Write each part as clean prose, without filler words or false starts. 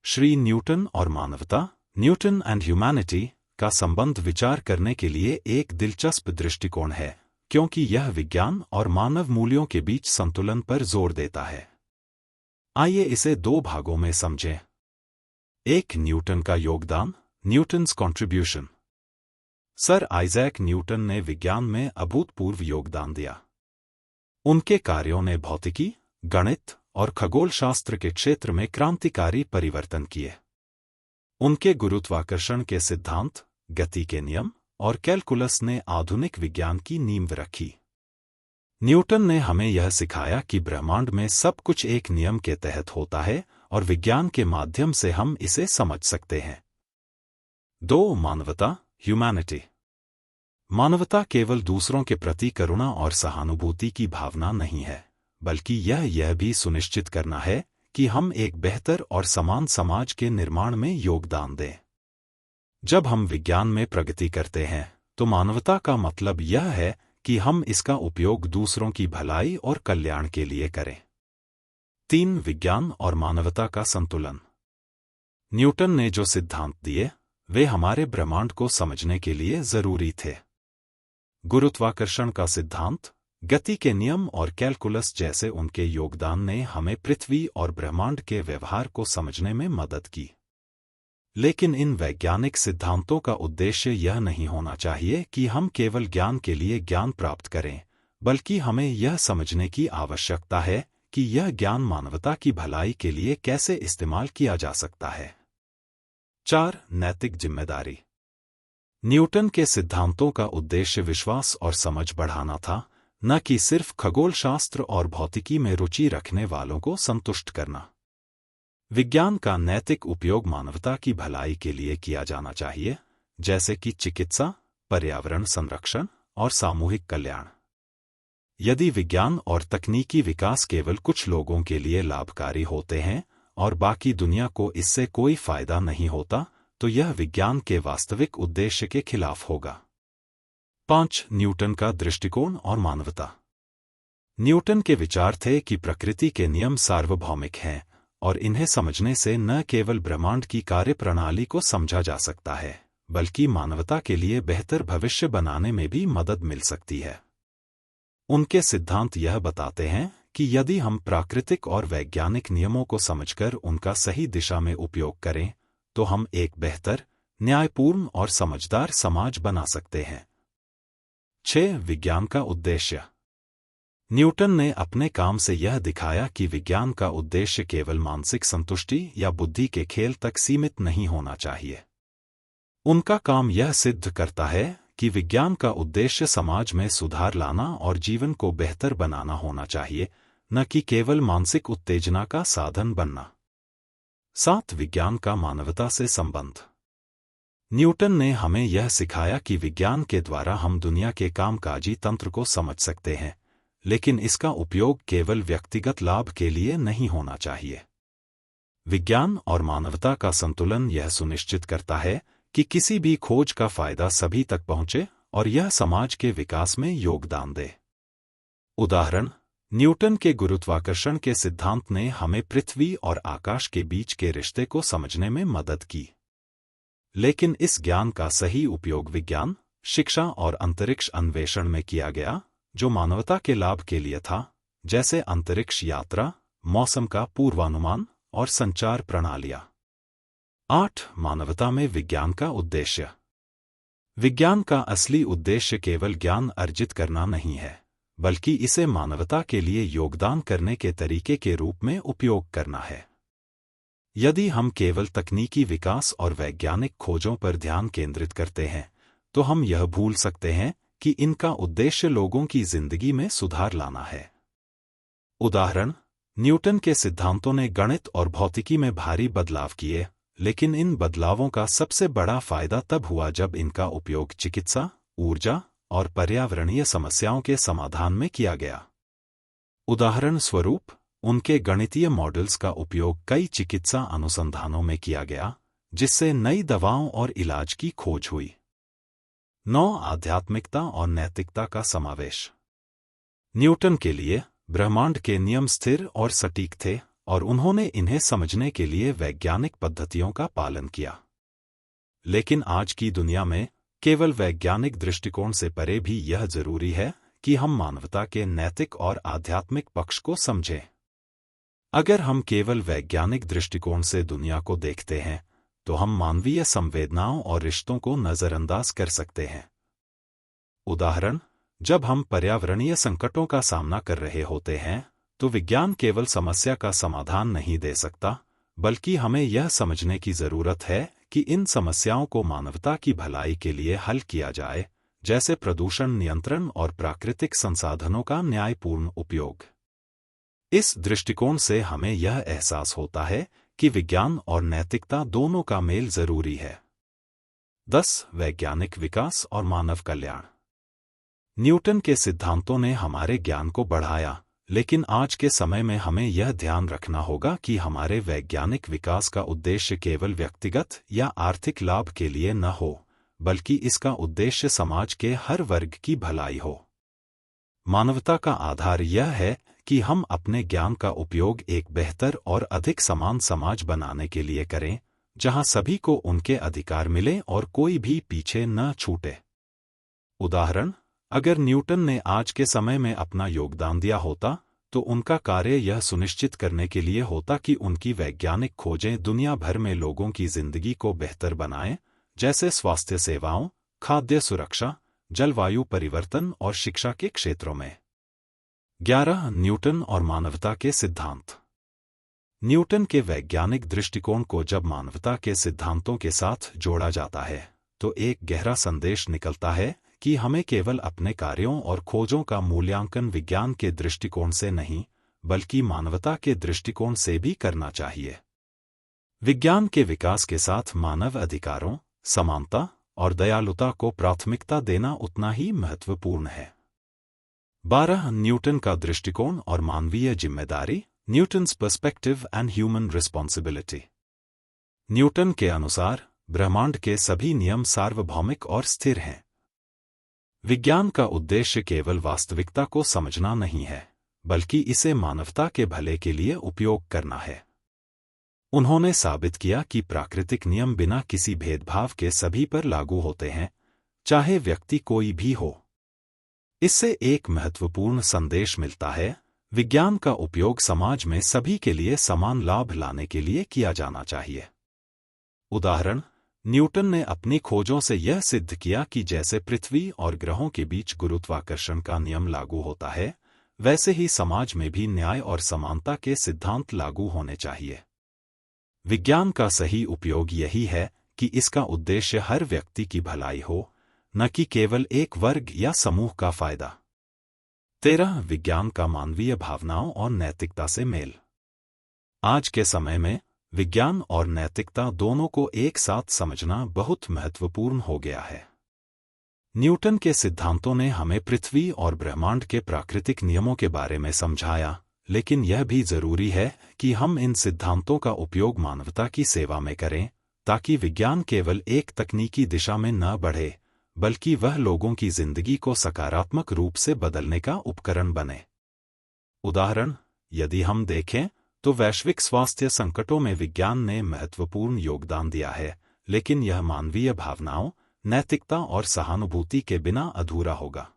Shri Newton और मानवता, Newton and humanity का संबंध विचार करने के लिए एक दिलचस्प दृष्टिकोण है, क्योंकि यह विज्ञान और मानव मूल्यों के बीच संतुलन पर जोर देता है। आइए इसे दो भागों में समझें। एक, न्यूटन का योगदान, Newton's contribution. Sir Isaac Newton ने विज्ञान में अभूतपूर्व योगदान दिया। उनके कार्यों ने भौतिकी, गणित और खगोलशास्त्र के क्षेत्र में क्रांतिकारी परिवर्तन किए। उनके गुरुत्वाकर्षण के सिद्धांत, गति के नियम और कैलकुलस ने आधुनिक विज्ञान की नींव रखी। न्यूटन ने हमें यह सिखाया कि ब्रह्मांड में सब कुछ एक नियम के तहत होता है और विज्ञान के माध्यम से हम इसे समझ सकते हैं। 2. मानवता, ह्यूमैनिटी। मानवता केवल दूसरों के प्रति करुणा और सहानुभूति की भावना नहीं है, बल्कि यह भी सुनिश्चित करना है कि हम एक बेहतर और समान समाज के निर्माण में योगदान दें। जब हम विज्ञान में प्रगति करते हैं, तो मानवता का मतलब यह है कि हम इसका उपयोग दूसरों की भलाई और कल्याण के लिए करें। 3. विज्ञान और मानवता का संतुलन। न्यूटन ने जो सिद्धांत दिए, वे हमारे ब्रह्मांड को समझने के लिए जरूरी थे। गुरुत्वाकर्षण का सिद्धांत, गति के नियम और कैलकुलस जैसे उनके योगदान ने हमें पृथ्वी और ब्रह्मांड के व्यवहार को समझने में मदद की। लेकिन इन वैज्ञानिक सिद्धांतों का उद्देश्य यह नहीं होना चाहिए कि हम केवल ज्ञान के लिए ज्ञान प्राप्त करें, बल्कि हमें यह समझने की आवश्यकता है कि यह ज्ञान मानवता की भलाई के लिए कैसे इस्तेमाल किया जा सकता है। 4. नैतिक जिम्मेदारी। न्यूटन के सिद्धांतों का उद्देश्य विश्वास और समझ बढ़ाना था, न कि सिर्फ खगोलशास्त्र और भौतिकी में रुचि रखने वालों को संतुष्ट करना। विज्ञान का नैतिक उपयोग मानवता की भलाई के लिए किया जाना चाहिए, जैसे कि चिकित्सा, पर्यावरण संरक्षण और सामूहिक कल्याण। यदि विज्ञान और तकनीकी विकास केवल कुछ लोगों के लिए लाभकारी होते हैं और बाकी दुनिया को इससे कोई फायदा नहीं होता, तो यह विज्ञान के वास्तविक उद्देश्य के खिलाफ होगा। 5. न्यूटन का दृष्टिकोण और मानवता। न्यूटन के विचार थे कि प्रकृति के नियम सार्वभौमिक हैं और इन्हें समझने से न केवल ब्रह्मांड की कार्यप्रणाली को समझा जा सकता है, बल्कि मानवता के लिए बेहतर भविष्य बनाने में भी मदद मिल सकती है। उनके सिद्धांत यह बताते हैं कि यदि हम प्राकृतिक और वैज्ञानिक नियमों को समझकर उनका सही दिशा में उपयोग करें, तो हम एक बेहतर, न्यायपूर्ण और समझदार समाज बना सकते हैं। 6. विज्ञान का उद्देश्य। न्यूटन ने अपने काम से यह दिखाया कि विज्ञान का उद्देश्य केवल मानसिक संतुष्टि या बुद्धि के खेल तक सीमित नहीं होना चाहिए। उनका काम यह सिद्ध करता है कि विज्ञान का उद्देश्य समाज में सुधार लाना और जीवन को बेहतर बनाना होना चाहिए, न कि केवल मानसिक उत्तेजना का साधन बनना। 7. विज्ञान का मानवता से संबंध। न्यूटन ने हमें यह सिखाया कि विज्ञान के द्वारा हम दुनिया के कामकाजी तंत्र को समझ सकते हैं, लेकिन इसका उपयोग केवल व्यक्तिगत लाभ के लिए नहीं होना चाहिए। विज्ञान और मानवता का संतुलन यह सुनिश्चित करता है कि किसी भी खोज का फायदा सभी तक पहुंचे और यह समाज के विकास में योगदान दे। उदाहरण, न्यूटन के गुरुत्वाकर्षण के सिद्धांत ने हमें पृथ्वी और आकाश के बीच के रिश्ते को समझने में मदद की। लेकिन इस ज्ञान का सही उपयोग विज्ञान, शिक्षा और अंतरिक्ष अन्वेषण में किया गया, जो मानवता के लाभ के लिए था, जैसे अंतरिक्ष यात्रा, मौसम का पूर्वानुमान और संचार प्रणालियां। 8. मानवता में विज्ञान का उद्देश्य। विज्ञान का असली उद्देश्य केवल ज्ञान अर्जित करना नहीं है, बल्कि इसे मानवता के लिए योगदान करने के तरीके के रूप में उपयोग करना है। यदि हम केवल तकनीकी विकास और वैज्ञानिक खोजों पर ध्यान केंद्रित करते हैं, तो हम यह भूल सकते हैं कि इनका उद्देश्य लोगों की जिंदगी में सुधार लाना है। उदाहरण, न्यूटन के सिद्धांतों ने गणित और भौतिकी में भारी बदलाव किए, लेकिन इन बदलावों का सबसे बड़ा फायदा तब हुआ जब इनका उपयोग चिकित्सा, ऊर्जा और पर्यावरणीय समस्याओं के समाधान में किया गया। उदाहरण स्वरूप, उनके गणितीय मॉडल्स का उपयोग कई चिकित्सा अनुसंधानों में किया गया, जिससे नई दवाओं और इलाज की खोज हुई। 9. आध्यात्मिकता और नैतिकता का समावेश। न्यूटन के लिए ब्रह्मांड के नियम स्थिर और सटीक थे और उन्होंने इन्हें समझने के लिए वैज्ञानिक पद्धतियों का पालन किया। लेकिन आज की दुनिया में केवल वैज्ञानिक दृष्टिकोण से परे भी यह जरूरी है कि हम मानवता के नैतिक और आध्यात्मिक पक्ष को समझें। अगर हम केवल वैज्ञानिक दृष्टिकोण से दुनिया को देखते हैं तो हम मानवीय संवेदनाओं और रिश्तों को नजरअंदाज कर सकते हैं। उदाहरण, जब हम पर्यावरणीय संकटों का सामना कर रहे होते हैं तो विज्ञान केवल समस्या का समाधान नहीं दे सकता, बल्कि हमें यह समझने की जरूरत है कि इन समस्याओं को मानवता की भलाई के लिए हल किया जाए, जैसे प्रदूषण नियंत्रण और प्राकृतिक संसाधनों का न्यायपूर्ण उपयोग। इस दृष्टिकोण से हमें यह एहसास होता है कि विज्ञान और नैतिकता दोनों का मेल जरूरी है। 10. वैज्ञानिक विकास और मानव कल्याण। न्यूटन के सिद्धांतों ने हमारे ज्ञान को बढ़ाया, लेकिन आज के समय में हमें यह ध्यान रखना होगा कि हमारे वैज्ञानिक विकास का उद्देश्य केवल व्यक्तिगत या आर्थिक लाभ के लिए न हो, बल्कि इसका उद्देश्य समाज के हर वर्ग की भलाई हो। मानवता का आधार यह है कि हम अपने ज्ञान का उपयोग एक बेहतर और अधिक समान समाज बनाने के लिए करें, जहां सभी को उनके अधिकार मिले और कोई भी पीछे न छूटे। उदाहरण, अगर न्यूटन ने आज के समय में अपना योगदान दिया होता तो उनका कार्य यह सुनिश्चित करने के लिए होता कि उनकी वैज्ञानिक खोजें दुनिया भर में लोगों की जिंदगी को बेहतर बनाएं, जैसे स्वास्थ्य सेवाओं, खाद्य सुरक्षा, जलवायु परिवर्तन और शिक्षा के क्षेत्रों में। 11. न्यूटन और मानवता के सिद्धांत। न्यूटन के वैज्ञानिक दृष्टिकोण को जब मानवता के सिद्धांतों के साथ जोड़ा जाता है तो एक गहरा संदेश निकलता है कि हमें केवल अपने कार्यों और खोजों का मूल्यांकन विज्ञान के दृष्टिकोण से नहीं, बल्कि मानवता के दृष्टिकोण से भी करना चाहिए। विज्ञान के विकास के साथ मानव अधिकारों, समानता और दयालुता को प्राथमिकता देना उतना ही महत्वपूर्ण है। 12. न्यूटन का दृष्टिकोण और मानवीय जिम्मेदारी। Newton's perspective and human responsibility. Newton के अनुसार ब्रह्मांड के सभी नियम सार्वभौमिक और स्थिर हैं। विज्ञान का उद्देश्य केवल वास्तविकता को समझना नहीं है, बल्कि इसे मानवता के भले के लिए उपयोग करना है। उन्होंने साबित किया कि प्राकृतिक नियम बिना किसी भेदभाव के सभी पर लागू होते हैं, चाहे व्यक्ति कोई भी हो। इससे एक महत्वपूर्ण संदेश मिलता है, विज्ञान का उपयोग समाज में सभी के लिए समान लाभ लाने के लिए किया जाना चाहिए। उदाहरण, न्यूटन ने अपनी खोजों से यह सिद्ध किया कि जैसे पृथ्वी और ग्रहों के बीच गुरुत्वाकर्षण का नियम लागू होता है, वैसे ही समाज में भी न्याय और समानता के सिद्धांत लागू होने चाहिए। विज्ञान का सही उपयोग यही है कि इसका उद्देश्य हर व्यक्ति की भलाई हो, न कि केवल एक वर्ग या समूह का फायदा। 13. विज्ञान का मानवीय भावनाओं और नैतिकता से मेल। आज के समय में विज्ञान और नैतिकता दोनों को एक साथ समझना बहुत महत्वपूर्ण हो गया है। न्यूटन के सिद्धांतों ने हमें पृथ्वी और ब्रह्मांड के प्राकृतिक नियमों के बारे में समझाया, लेकिन यह भी जरूरी है कि हम इन सिद्धांतों का उपयोग मानवता की सेवा में करें, ताकि विज्ञान केवल एक तकनीकी दिशा में न बढ़े, बल्कि वह लोगों की जिंदगी को सकारात्मक रूप से बदलने का उपकरण बने। उदाहरण, यदि हम देखें तो वैश्विक स्वास्थ्य संकटों में विज्ञान ने महत्वपूर्ण योगदान दिया है, लेकिन यह मानवीय भावनाओं, नैतिकता और सहानुभूति के बिना अधूरा होगा।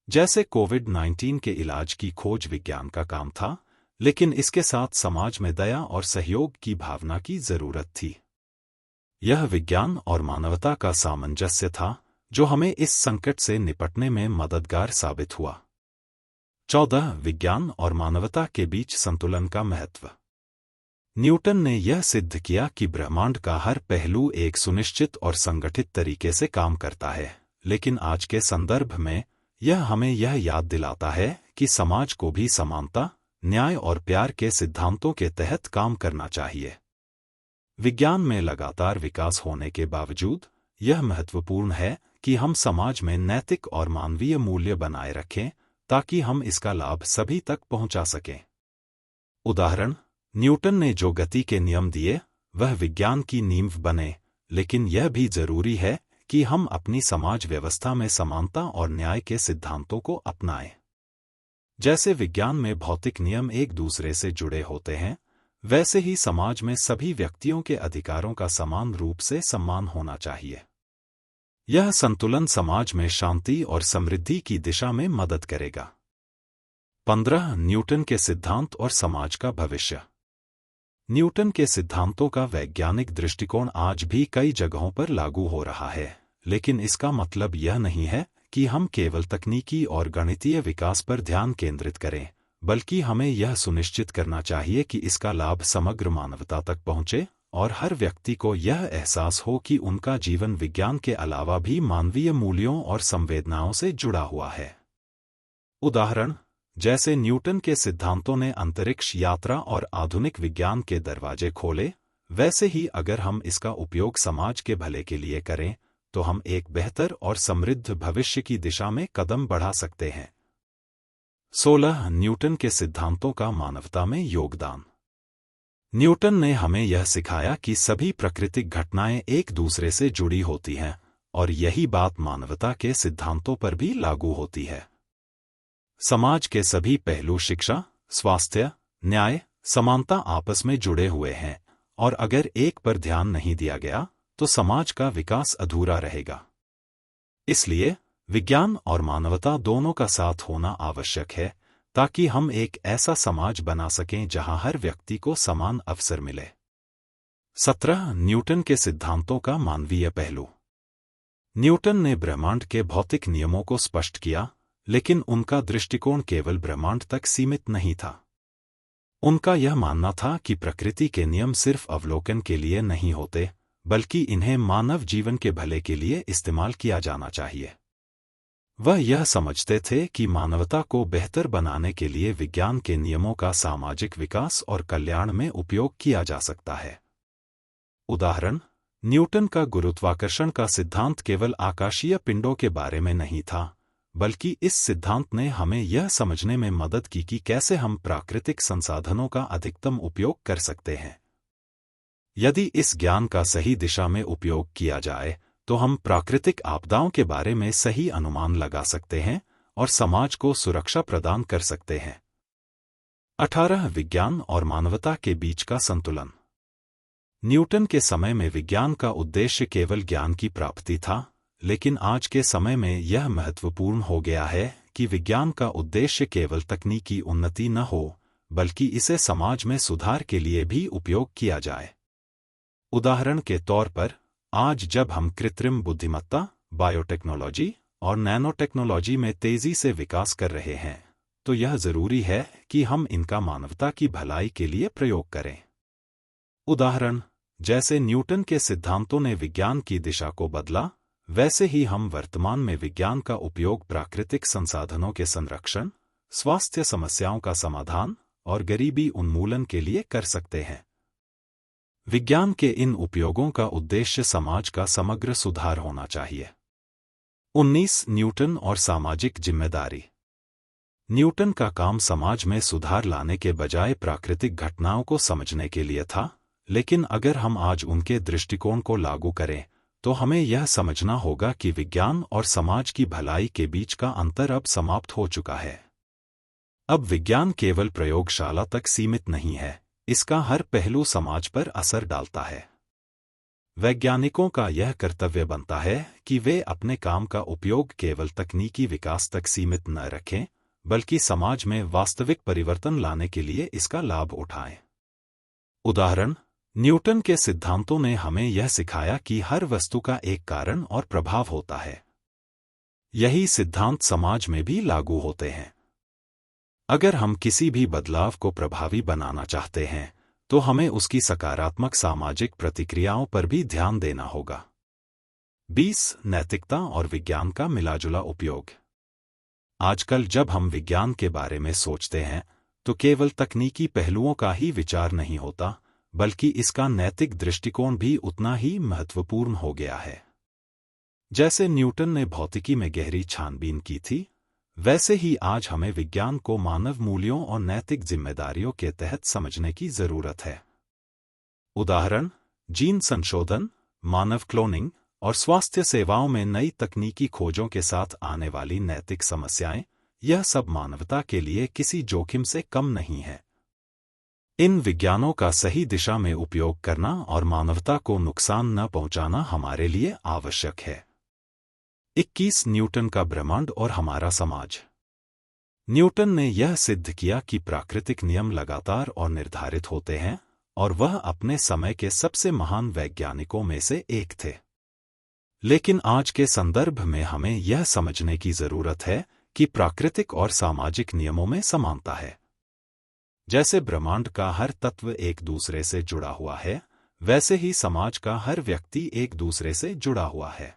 जैसे कोविड-19 के इलाज की खोज विज्ञान का काम था, लेकिन इसके साथ समाज में दया और सहयोग की भावना की जरूरत थी। यह विज्ञान और मानवता का सामंजस्य था जो हमें इस संकट से निपटने में मददगार साबित हुआ। 14. विज्ञान और मानवता के बीच संतुलन का महत्व। न्यूटन ने यह सिद्ध किया कि ब्रह्मांड का हर पहलू एक सुनिश्चित और संगठित तरीके से काम करता है, लेकिन आज के संदर्भ में यह हमें यह याद दिलाता है कि समाज को भी समानता, न्याय और प्यार के सिद्धांतों के तहत काम करना चाहिए। विज्ञान में लगातार विकास होने के बावजूद यह महत्वपूर्ण है कि हम समाज में नैतिक और मानवीय मूल्य बनाए रखें, ताकि हम इसका लाभ सभी तक पहुंचा सकें। उदाहरण, न्यूटन ने जो गति के नियम दिए वह विज्ञान की नींव बने, लेकिन यह भी जरूरी है कि हम अपनी समाज व्यवस्था में समानता और न्याय के सिद्धांतों को अपनाएं। जैसे विज्ञान में भौतिक नियम एक दूसरे से जुड़े होते हैं, वैसे ही समाज में सभी व्यक्तियों के अधिकारों का समान रूप से सम्मान होना चाहिए। यह संतुलन समाज में शांति और समृद्धि की दिशा में मदद करेगा। 15 न्यूटन के सिद्धांत और समाज का भविष्य। न्यूटन के सिद्धांतों का वैज्ञानिक दृष्टिकोण आज भी कई जगहों पर लागू हो रहा है, लेकिन इसका मतलब यह नहीं है कि हम केवल तकनीकी और गणितीय विकास पर ध्यान केंद्रित करें, बल्कि हमें यह सुनिश्चित करना चाहिए कि इसका लाभ समग्र मानवता तक पहुंचे और हर व्यक्ति को यह एहसास हो कि उनका जीवन विज्ञान के अलावा भी मानवीय मूल्यों और संवेदनाओं से जुड़ा हुआ है। उदाहरण, जैसे न्यूटन के सिद्धांतों ने अंतरिक्ष यात्रा और आधुनिक विज्ञान के दरवाजे खोले, वैसे ही अगर हम इसका उपयोग समाज के भले के लिए करें, तो हम एक बेहतर और समृद्ध भविष्य की दिशा में कदम बढ़ा सकते हैं। 16 न्यूटन के सिद्धांतों का मानवता में योगदान। न्यूटन ने हमें यह सिखाया कि सभी प्राकृतिक घटनाएं एक दूसरे से जुड़ी होती हैं, और यही बात मानवता के सिद्धांतों पर भी लागू होती है। समाज के सभी पहलू शिक्षा, स्वास्थ्य, न्याय, समानता आपस में जुड़े हुए हैं, और अगर एक पर ध्यान नहीं दिया गया तो समाज का विकास अधूरा रहेगा। इसलिए विज्ञान और मानवता दोनों का साथ होना आवश्यक है, ताकि हम एक ऐसा समाज बना सकें जहां हर व्यक्ति को समान अवसर मिले। 17 न्यूटन के सिद्धांतों का मानवीय पहलू। न्यूटन ने ब्रह्मांड के भौतिक नियमों को स्पष्ट किया, लेकिन उनका दृष्टिकोण केवल ब्रह्मांड तक सीमित नहीं था। उनका यह मानना था कि प्रकृति के नियम सिर्फ अवलोकन के लिए नहीं होते, बल्कि इन्हें मानव जीवन के भले के लिए इस्तेमाल किया जाना चाहिए। वह यह समझते थे कि मानवता को बेहतर बनाने के लिए विज्ञान के नियमों का सामाजिक विकास और कल्याण में उपयोग किया जा सकता है। उदाहरण, न्यूटन का गुरुत्वाकर्षण का सिद्धांत केवल आकाशीय पिंडों के बारे में नहीं था, बल्कि इस सिद्धांत ने हमें यह समझने में मदद की कि कैसे हम प्राकृतिक संसाधनों का अधिकतम उपयोग कर सकते हैं। यदि इस ज्ञान का सही दिशा में उपयोग किया जाए, तो हम प्राकृतिक आपदाओं के बारे में सही अनुमान लगा सकते हैं और समाज को सुरक्षा प्रदान कर सकते हैं। 18 विज्ञान और मानवता के बीच का संतुलन। न्यूटन के समय में विज्ञान का उद्देश्य केवल ज्ञान की प्राप्ति था, लेकिन आज के समय में यह महत्वपूर्ण हो गया है कि विज्ञान का उद्देश्य केवल तकनीकी उन्नति न हो, बल्कि इसे समाज में सुधार के लिए भी उपयोग किया जाए। उदाहरण के तौर पर, आज जब हम कृत्रिम बुद्धिमत्ता, बायोटेक्नोलॉजी और नैनोटेक्नोलॉजी में तेजी से विकास कर रहे हैं, तो यह जरूरी है कि हम इनका मानवता की भलाई के लिए प्रयोग करें। उदाहरण, जैसे न्यूटन के सिद्धांतों ने विज्ञान की दिशा को बदला, वैसे ही हम वर्तमान में विज्ञान का उपयोग प्राकृतिक संसाधनों के संरक्षण, स्वास्थ्य समस्याओं का समाधान और गरीबी उन्मूलन के लिए कर सकते हैं। विज्ञान के इन उपयोगों का उद्देश्य समाज का समग्र सुधार होना चाहिए। 19 न्यूटन और सामाजिक जिम्मेदारी। न्यूटन का काम समाज में सुधार लाने के बजाय प्राकृतिक घटनाओं को समझने के लिए था, लेकिन अगर हम आज उनके दृष्टिकोण को लागू करें, तो हमें यह समझना होगा कि विज्ञान और समाज की भलाई के बीच का अंतर अब समाप्त हो चुका है। अब विज्ञान केवल प्रयोगशाला तक सीमित नहीं है, इसका हर पहलू समाज पर असर डालता है। वैज्ञानिकों का यह कर्तव्य बनता है कि वे अपने काम का उपयोग केवल तकनीकी विकास तक सीमित न रखें, बल्कि समाज में वास्तविक परिवर्तन लाने के लिए इसका लाभ उठाएं। उदाहरण, न्यूटन के सिद्धांतों ने हमें यह सिखाया कि हर वस्तु का एक कारण और प्रभाव होता है। यही सिद्धांत समाज में भी लागू होते हैं। अगर हम किसी भी बदलाव को प्रभावी बनाना चाहते हैं, तो हमें उसकी सकारात्मक सामाजिक प्रतिक्रियाओं पर भी ध्यान देना होगा। 20 नैतिकता और विज्ञान का मिलाजुला उपयोग। आजकल जब हम विज्ञान के बारे में सोचते हैं, तो केवल तकनीकी पहलुओं का ही विचार नहीं होता, बल्कि इसका नैतिक दृष्टिकोण भी उतना ही महत्वपूर्ण हो गया है। जैसे न्यूटन ने भौतिकी में गहरी छानबीन की थी, वैसे ही आज हमें विज्ञान को मानव मूल्यों और नैतिक जिम्मेदारियों के तहत समझने की जरूरत है। उदाहरण, जीन संशोधन, मानव क्लोनिंग और स्वास्थ्य सेवाओं में नई तकनीकी खोजों के साथ आने वाली नैतिक समस्याएं, यह सब मानवता के लिए किसी जोखिम से कम नहीं है। इन विज्ञानों का सही दिशा में उपयोग करना और मानवता को नुकसान न पहुंचाना हमारे लिए आवश्यक है। 21 न्यूटन का ब्रह्मांड और हमारा समाज। न्यूटन ने यह सिद्ध किया कि प्राकृतिक नियम लगातार और निर्धारित होते हैं, और वह अपने समय के सबसे महान वैज्ञानिकों में से एक थे। लेकिन आज के संदर्भ में हमें यह समझने की जरूरत है कि प्राकृतिक और सामाजिक नियमों में समानता है। जैसे ब्रह्मांड का हर तत्व एक दूसरे से जुड़ा हुआ है, वैसे ही समाज का हर व्यक्ति एक दूसरे से जुड़ा हुआ है।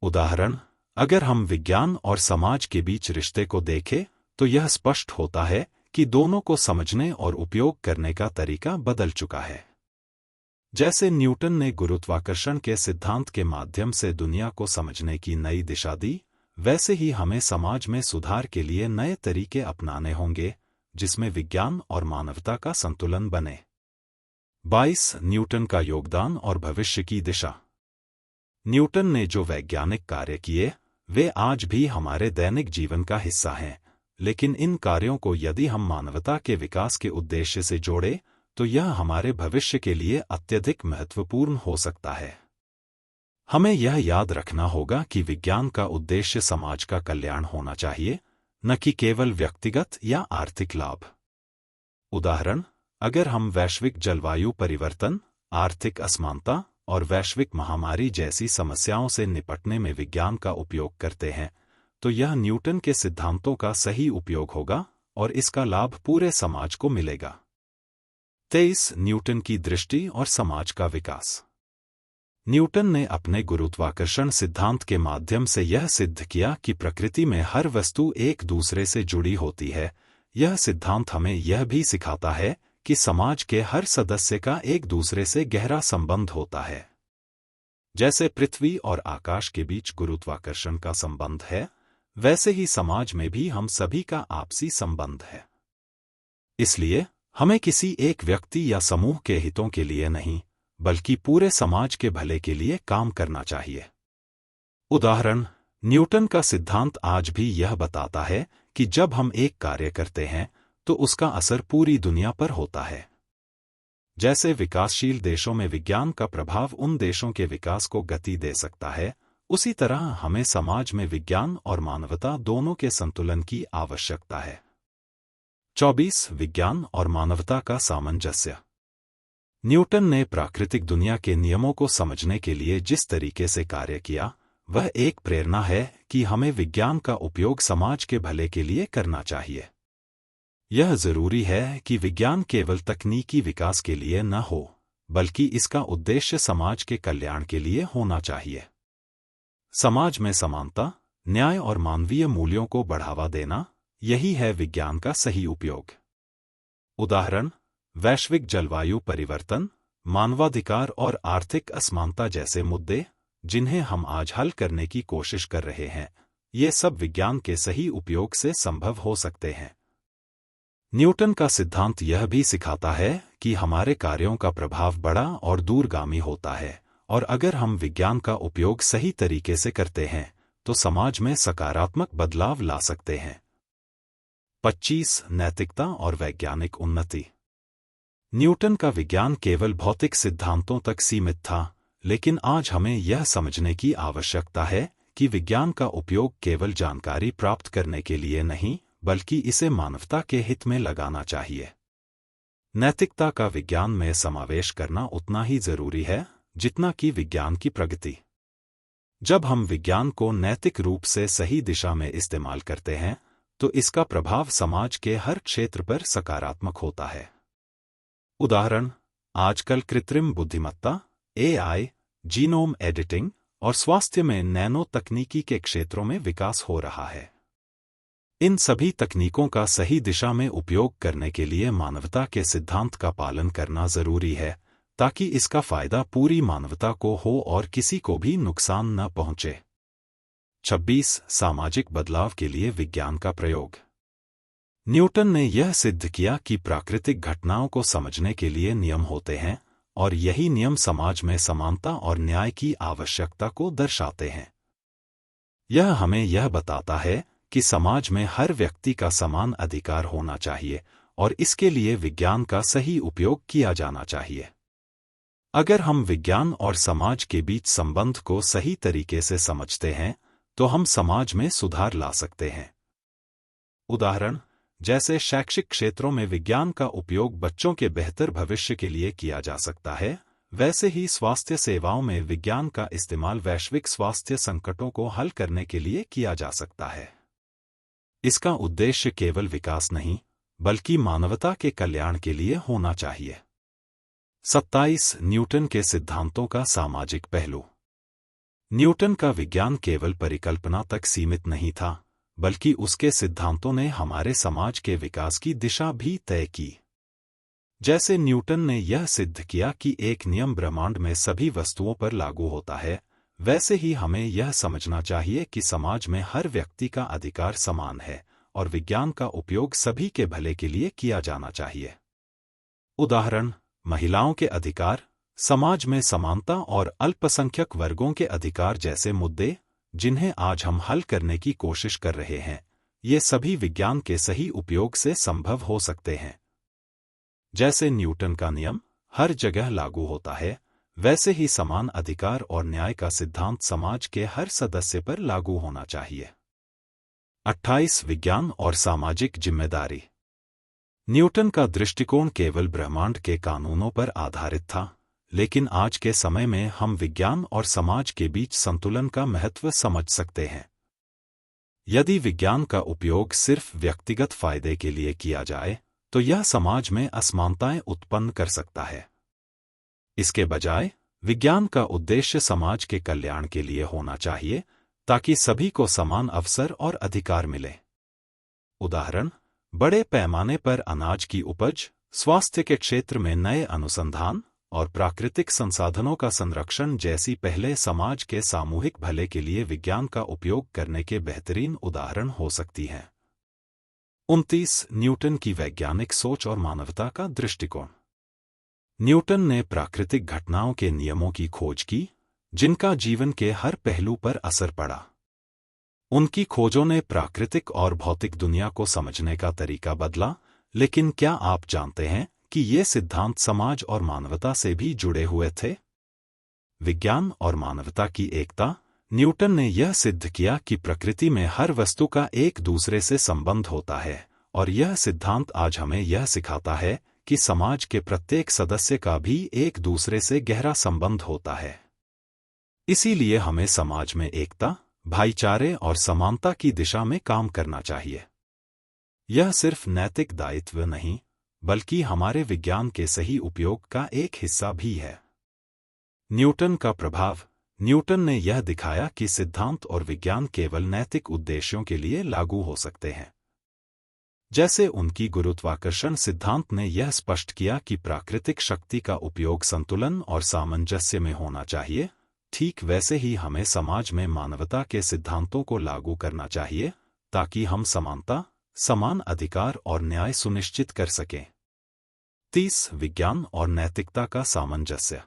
उदाहरण, अगर हम विज्ञान और समाज के बीच रिश्ते को देखें तो यह स्पष्ट होता है कि दोनों को समझने और उपयोग करने का तरीका बदल चुका है। जैसे न्यूटन ने गुरुत्वाकर्षण के सिद्धांत के माध्यम से दुनिया को समझने की नई दिशा दी, वैसे ही हमें समाज में सुधार के लिए नए तरीके अपनाने होंगे जिसमें विज्ञान और मानवता का संतुलन बने। 22 न्यूटन का योगदान और भविष्य की दिशा। न्यूटन ने जो वैज्ञानिक कार्य किए वे आज भी हमारे दैनिक जीवन का हिस्सा हैं, लेकिन इन कार्यों को यदि हम मानवता के विकास के उद्देश्य से जोड़ें तो यह हमारे भविष्य के लिए अत्यधिक महत्वपूर्ण हो सकता है। हमें यह याद रखना होगा कि विज्ञान का उद्देश्य समाज का कल्याण होना चाहिए, न कि केवल व्यक्तिगत या आर्थिक लाभ। उदाहरण, अगर हम वैश्विक जलवायु परिवर्तन, आर्थिक असमानता और वैश्विक महामारी जैसी समस्याओं से निपटने में विज्ञान का उपयोग करते हैं, तो यह न्यूटन के सिद्धांतों का सही उपयोग होगा और इसका लाभ पूरे समाज को मिलेगा। 23 न्यूटन की दृष्टि और समाज का विकास। न्यूटन ने अपने गुरुत्वाकर्षण सिद्धांत के माध्यम से यह सिद्ध किया कि प्रकृति में हर वस्तु एक दूसरे से जुड़ी होती है। यह सिद्धांत हमें यह भी सिखाता है कि समाज के हर सदस्य का एक दूसरे से गहरा संबंध होता है। जैसे पृथ्वी और आकाश के बीच गुरुत्वाकर्षण का संबंध है, वैसे ही समाज में भी हम सभी का आपसी संबंध है। इसलिए हमें किसी एक व्यक्ति या समूह के हितों के लिए नहीं, बल्कि पूरे समाज के भले के लिए काम करना चाहिए। उदाहरण, न्यूटन का सिद्धांत आज भी यह बताता है कि जब हम एक कार्य करते हैं तो उसका असर पूरी दुनिया पर होता है। जैसे विकासशील देशों में विज्ञान का प्रभाव उन देशों के विकास को गति दे सकता है, उसी तरह हमें समाज में विज्ञान और मानवता दोनों के संतुलन की आवश्यकता है। 24 विज्ञान और मानवता का सामंजस्य। न्यूटन ने प्राकृतिक दुनिया के नियमों को समझने के लिए जिस तरीके से कार्य किया, वह एक प्रेरणा है कि हमें विज्ञान का उपयोग समाज के भले के लिए करना चाहिए। यह जरूरी है कि विज्ञान केवल तकनीकी विकास के लिए न हो, बल्कि इसका उद्देश्य समाज के कल्याण के लिए होना चाहिए। समाज में समानता, न्याय और मानवीय मूल्यों को बढ़ावा देना, यही है विज्ञान का सही उपयोग। उदाहरण, वैश्विक जलवायु परिवर्तन, मानवाधिकार और आर्थिक असमानता जैसे मुद्दे, जिन्हें हम आज हल करने की कोशिश कर रहे हैं, ये सब विज्ञान के सही उपयोग से संभव हो सकते हैं। न्यूटन का सिद्धांत यह भी सिखाता है कि हमारे कार्यों का प्रभाव बड़ा और दूरगामी होता है, और अगर हम विज्ञान का उपयोग सही तरीके से करते हैं तो समाज में सकारात्मक बदलाव ला सकते हैं। 25 नैतिकता और वैज्ञानिक उन्नति। न्यूटन का विज्ञान केवल भौतिक सिद्धांतों तक सीमित था, लेकिन आज हमें यह समझने की आवश्यकता है कि विज्ञान का उपयोग केवल जानकारी प्राप्त करने के लिए नहीं, बल्कि इसे मानवता के हित में लगाना चाहिए। नैतिकता का विज्ञान में समावेश करना उतना ही जरूरी है जितना कि विज्ञान की प्रगति। जब हम विज्ञान को नैतिक रूप से सही दिशा में इस्तेमाल करते हैं तो इसका प्रभाव समाज के हर क्षेत्र पर सकारात्मक होता है। उदाहरण, आजकल कृत्रिम बुद्धिमत्ता, AI, जीनोम एडिटिंग और स्वास्थ्य में नैनो तकनीकी के क्षेत्रों में विकास हो रहा है। इन सभी तकनीकों का सही दिशा में उपयोग करने के लिए मानवता के सिद्धांत का पालन करना जरूरी है, ताकि इसका फायदा पूरी मानवता को हो और किसी को भी नुकसान न पहुंचे। 26 सामाजिक बदलाव के लिए विज्ञान का प्रयोग। न्यूटन ने यह सिद्ध किया कि प्राकृतिक घटनाओं को समझने के लिए नियम होते हैं, और यही नियम समाज में समानता और न्याय की आवश्यकता को दर्शाते हैं। यह हमें यह बताता है कि समाज में हर व्यक्ति का समान अधिकार होना चाहिए और इसके लिए विज्ञान का सही उपयोग किया जाना चाहिए। अगर हम विज्ञान और समाज के बीच संबंध को सही तरीके से समझते हैं तो हम समाज में सुधार ला सकते हैं। उदाहरण, जैसे शैक्षिक क्षेत्रों में विज्ञान का उपयोग बच्चों के बेहतर भविष्य के लिए किया जा सकता है, वैसे ही स्वास्थ्य सेवाओं में विज्ञान का इस्तेमाल वैश्विक स्वास्थ्य संकटों को हल करने के लिए किया जा सकता है। इसका उद्देश्य केवल विकास नहीं, बल्कि मानवता के कल्याण के लिए होना चाहिए। 27 न्यूटन के सिद्धांतों का सामाजिक पहलू। न्यूटन का विज्ञान केवल परिकल्पना तक सीमित नहीं था, बल्कि उसके सिद्धांतों ने हमारे समाज के विकास की दिशा भी तय की। जैसे न्यूटन ने यह सिद्ध किया कि एक नियम ब्रह्मांड में सभी वस्तुओं पर लागू होता है, वैसे ही हमें यह समझना चाहिए कि समाज में हर व्यक्ति का अधिकार समान है और विज्ञान का उपयोग सभी के भले के लिए किया जाना चाहिए। उदाहरण, महिलाओं के अधिकार, समाज में समानता और अल्पसंख्यक वर्गों के अधिकार जैसे मुद्दे, जिन्हें आज हम हल करने की कोशिश कर रहे हैं, ये सभी विज्ञान के सही उपयोग से संभव हो सकते हैं। जैसे न्यूटन का नियम हर जगह लागू होता है, वैसे ही समान अधिकार और न्याय का सिद्धांत समाज के हर सदस्य पर लागू होना चाहिए। 28 विज्ञान और सामाजिक जिम्मेदारी। न्यूटन का दृष्टिकोण केवल ब्रह्मांड के कानूनों पर आधारित था, लेकिन आज के समय में हम विज्ञान और समाज के बीच संतुलन का महत्व समझ सकते हैं। यदि विज्ञान का उपयोग सिर्फ व्यक्तिगत फायदे के लिए किया जाए तो यह समाज में असमानताएं उत्पन्न कर सकता है। इसके बजाय विज्ञान का उद्देश्य समाज के कल्याण के लिए होना चाहिए, ताकि सभी को समान अवसर और अधिकार मिले। उदाहरण, बड़े पैमाने पर अनाज की उपज, स्वास्थ्य के क्षेत्र में नए अनुसंधान और प्राकृतिक संसाधनों का संरक्षण जैसी पहले समाज के सामूहिक भले के लिए विज्ञान का उपयोग करने के बेहतरीन उदाहरण हो सकती हैं। 29 न्यूटन की वैज्ञानिक सोच और मानवता का दृष्टिकोण। न्यूटन ने प्राकृतिक घटनाओं के नियमों की खोज की, जिनका जीवन के हर पहलू पर असर पड़ा। उनकी खोजों ने प्राकृतिक और भौतिक दुनिया को समझने का तरीका बदला, लेकिन क्या आप जानते हैं कि ये सिद्धांत समाज और मानवता से भी जुड़े हुए थे? विज्ञान और मानवता की एकता। न्यूटन ने यह सिद्ध किया कि प्रकृति में हर वस्तु का एक दूसरे से संबंध होता है, और यह सिद्धांत आज हमें यह सिखाता है कि समाज के प्रत्येक सदस्य का भी एक दूसरे से गहरा संबंध होता है। इसीलिए हमें समाज में एकता, भाईचारे और समानता की दिशा में काम करना चाहिए। यह सिर्फ नैतिक दायित्व नहीं, बल्कि हमारे विज्ञान के सही उपयोग का एक हिस्सा भी है। न्यूटन का प्रभाव। न्यूटन ने यह दिखाया कि सिद्धांत और विज्ञान केवल नैतिक उद्देश्यों के लिए लागू हो सकते हैं। जैसे उनकी गुरुत्वाकर्षण सिद्धांत ने यह स्पष्ट किया कि प्राकृतिक शक्ति का उपयोग संतुलन और सामंजस्य में होना चाहिए, ठीक वैसे ही हमें समाज में मानवता के सिद्धांतों को लागू करना चाहिए, ताकि हम समानता, समान अधिकार और न्याय सुनिश्चित कर सकें। 30 विज्ञान और नैतिकता का सामंजस्य।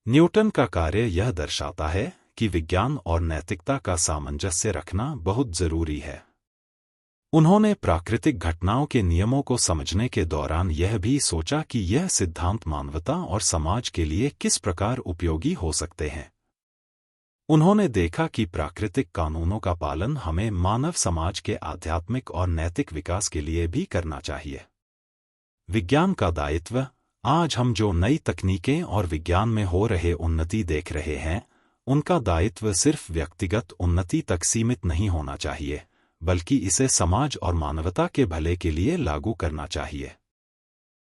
न्यूटन का कार्य यह दर्शाता है कि विज्ञान और नैतिकता का सामंजस्य रखना बहुत जरूरी है। उन्होंने प्राकृतिक घटनाओं के नियमों को समझने के दौरान यह भी सोचा कि यह सिद्धांत मानवता और समाज के लिए किस प्रकार उपयोगी हो सकते हैं। उन्होंने देखा कि प्राकृतिक कानूनों का पालन हमें मानव समाज के आध्यात्मिक और नैतिक विकास के लिए भी करना चाहिए। विज्ञान का दायित्व। आज हम जो नई तकनीकें और विज्ञान में हो रहे उन्नति देख रहे हैं, उनका दायित्व सिर्फ व्यक्तिगत उन्नति तक सीमित नहीं होना चाहिए, बल्कि इसे समाज और मानवता के भले के लिए लागू करना चाहिए।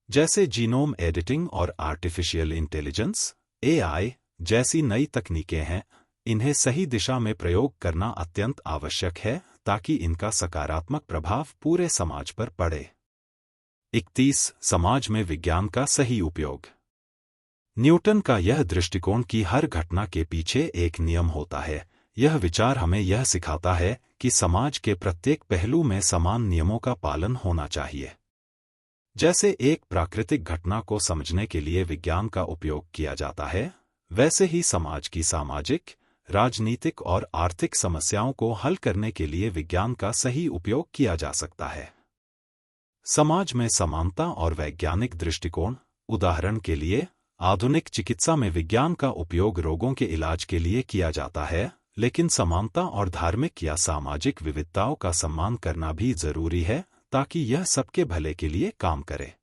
जैसे जीनोम एडिटिंग और आर्टिफिशियल इंटेलिजेंस (AI) जैसी नई तकनीकें हैं, इन्हें सही दिशा में प्रयोग करना अत्यंत आवश्यक है, ताकि इनका सकारात्मक प्रभाव पूरे समाज पर पड़े। 31 समाज में विज्ञान का सही उपयोग। न्यूटन का यह दृष्टिकोण कि हर घटना के पीछे एक नियम होता है, यह विचार हमें यह सिखाता है कि समाज के प्रत्येक पहलू में समान नियमों का पालन होना चाहिए। जैसे एक प्राकृतिक घटना को समझने के लिए विज्ञान का उपयोग किया जाता है, वैसे ही समाज की सामाजिक, राजनीतिक और आर्थिक समस्याओं को हल करने के लिए विज्ञान का सही उपयोग किया जा सकता है। समाज में समानता और वैज्ञानिक दृष्टिकोण, उदाहरण के लिए, आधुनिक चिकित्सा में विज्ञान का उपयोग रोगों के इलाज के लिए किया जाता है, लेकिन समानता और धार्मिक या सामाजिक विविधताओं का सम्मान करना भी जरूरी है ताकि यह सबके भले के लिए काम करे।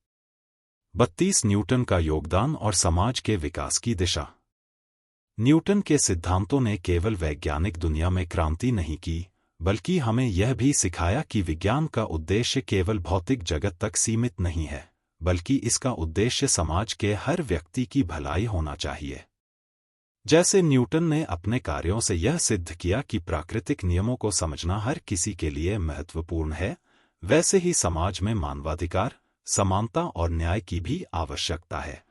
32 न्यूटन का योगदान और समाज के विकास की दिशा। न्यूटन के सिद्धांतों ने केवल वैज्ञानिक दुनिया में क्रांति नहीं की, बल्कि हमें यह भी सिखाया कि विज्ञान का उद्देश्य केवल भौतिक जगत तक सीमित नहीं है, बल्कि इसका उद्देश्य समाज के हर व्यक्ति की भलाई होना चाहिए। जैसे न्यूटन ने अपने कार्यों से यह सिद्ध किया कि प्राकृतिक नियमों को समझना हर किसी के लिए महत्वपूर्ण है, वैसे ही समाज में मानवाधिकार, समानता और न्याय की भी आवश्यकता है।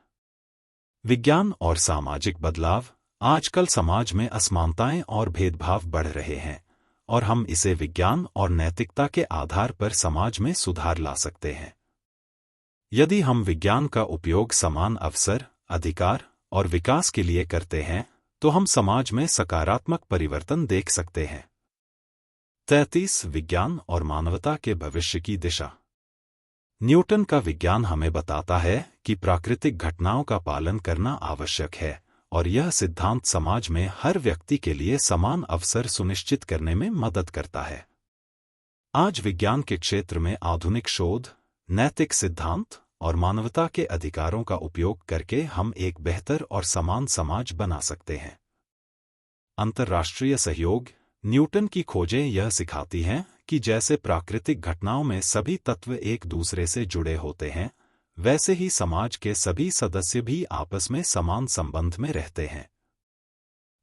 विज्ञान और सामाजिक बदलाव। आजकल समाज में असमानताएं और भेदभाव बढ़ रहे हैं, और हम इसे विज्ञान और नैतिकता के आधार पर समाज में सुधार ला सकते हैं। यदि हम विज्ञान का उपयोग समान अवसर, अधिकार और विकास के लिए करते हैं, तो हम समाज में सकारात्मक परिवर्तन देख सकते हैं। 33 विज्ञान और मानवता के भविष्य की दिशा। न्यूटन का विज्ञान हमें बताता है कि प्राकृतिक घटनाओं का पालन करना आवश्यक है, और यह सिद्धांत समाज में हर व्यक्ति के लिए समान अवसर सुनिश्चित करने में मदद करता है। आज विज्ञान के क्षेत्र में आधुनिक शोध, नैतिक सिद्धांत और मानवता के अधिकारों का उपयोग करके हम एक बेहतर और समान समाज बना सकते हैं। अंतर्राष्ट्रीय सहयोग। न्यूटन की खोजें यह सिखाती हैं कि जैसे प्राकृतिक घटनाओं में सभी तत्व एक दूसरे से जुड़े होते हैं, वैसे ही समाज के सभी सदस्य भी आपस में समान संबंध में रहते हैं।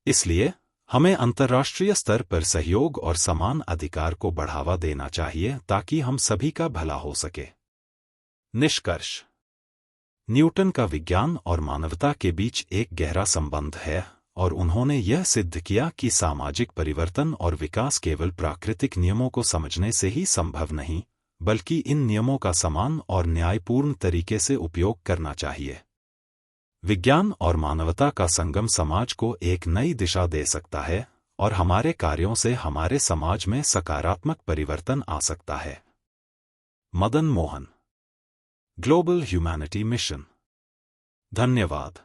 इसलिए हमें अंतर्राष्ट्रीय स्तर पर सहयोग और समान अधिकार को बढ़ावा देना चाहिए ताकि हम सभी का भला हो सके। निष्कर्ष। न्यूटन का विज्ञान और मानवता के बीच एक गहरा संबंध है, और उन्होंने यह सिद्ध किया कि सामाजिक परिवर्तन और विकास केवल प्राकृतिक नियमों को समझने से ही संभव नहीं, बल्कि इन नियमों का समान और न्यायपूर्ण तरीके से उपयोग करना चाहिए। विज्ञान और मानवता का संगम समाज को एक नई दिशा दे सकता है, और हमारे कार्यों से हमारे समाज में सकारात्मक परिवर्तन आ सकता है। Madan Mohan, global humanity mission. धन्यवाद।